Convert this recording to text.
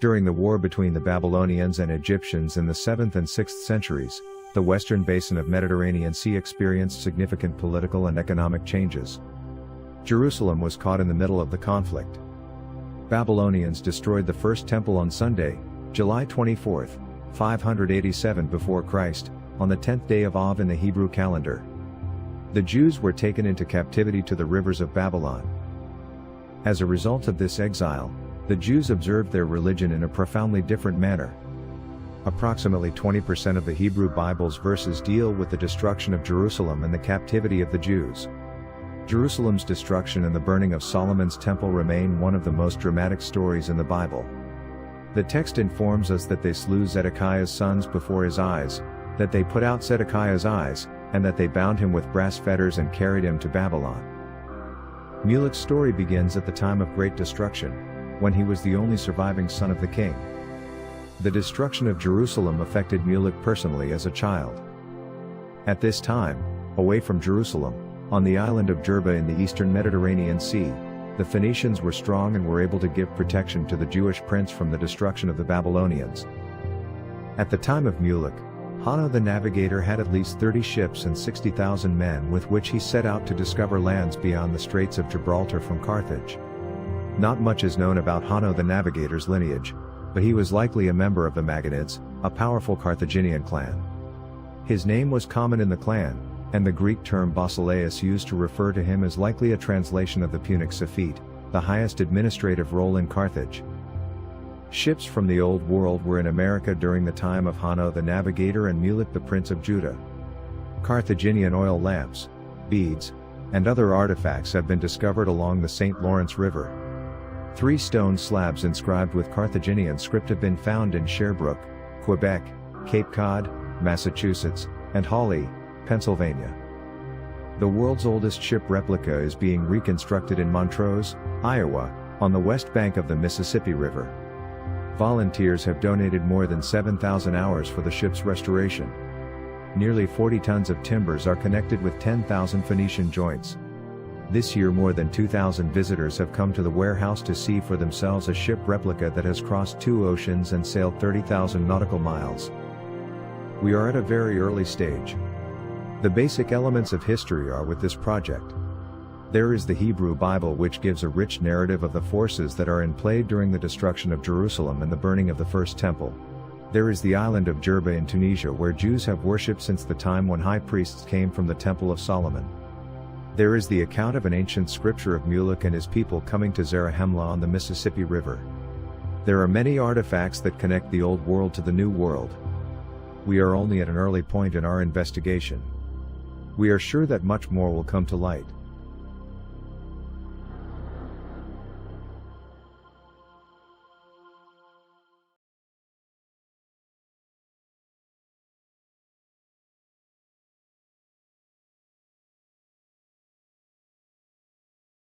During the war between the Babylonians and Egyptians in the 7th and 6th centuries, the western basin of Mediterranean Sea experienced significant political and economic changes. Jerusalem was caught in the middle of the conflict. Babylonians destroyed the first temple on Sunday, July 24, 587 before Christ, on the 10th day of Av in the Hebrew calendar. The Jews were taken into captivity to the rivers of Babylon. As a result of this exile, the Jews observed their religion in a profoundly different manner. Approximately 20% of the Hebrew Bible's verses deal with the destruction of Jerusalem and the captivity of the Jews. Jerusalem's destruction and the burning of Solomon's temple remain one of the most dramatic stories in the Bible. The text informs us that they slew Zedekiah's sons before his eyes, that they put out Zedekiah's eyes, and that they bound him with brass fetters and carried him to Babylon. Mulek's story begins at the time of great destruction, when he was the only surviving son of the king. The destruction of Jerusalem affected Mulek personally as a child. At this time, away from Jerusalem, on the island of Jerba in the eastern Mediterranean Sea, the Phoenicians were strong and were able to give protection to the Jewish prince from the destruction of the Babylonians. At the time of Mulek, Hanno the navigator had at least 30 ships and 60,000 men with which he set out to discover lands beyond the Straits of Gibraltar from Carthage. Not much is known about Hanno the navigator's lineage, but he was likely a member of the Maganids, a powerful Carthaginian clan. His name was common in the clan, and the Greek term Basileus used to refer to him is likely a translation of the Punic Suffete, the highest administrative role in Carthage. Ships from the Old World were in America during the time of Hanno the navigator and Mulek the prince of Judah. Carthaginian oil lamps, beads, and other artifacts have been discovered along the St. Lawrence River. 3 stone slabs inscribed with Carthaginian script have been found in Sherbrooke, Quebec, Cape Cod, Massachusetts, and Hawley, Pennsylvania. The world's oldest ship replica is being reconstructed in Montrose, Iowa, on the west bank of the Mississippi River. Volunteers have donated more than 7,000 hours for the ship's restoration. Nearly 40 tons of timbers are connected with 10,000 Phoenician joints. This year more than 2,000 visitors have come to the warehouse to see for themselves a ship replica that has crossed 2 oceans and sailed 30,000 nautical miles. We are at a very early stage. The basic elements of history are with this project. There is the Hebrew Bible, which gives a rich narrative of the forces that are in play during the destruction of Jerusalem and the burning of the first temple. There is the island of Jerba in Tunisia, where Jews have worshipped since the time when high priests came from the Temple of Solomon. There is the account of an ancient scripture of Mulek and his people coming to Zarahemla on the Mississippi River. There are many artifacts that connect the Old World to the New World. We are only at an early point in our investigation. We are sure that much more will come to light.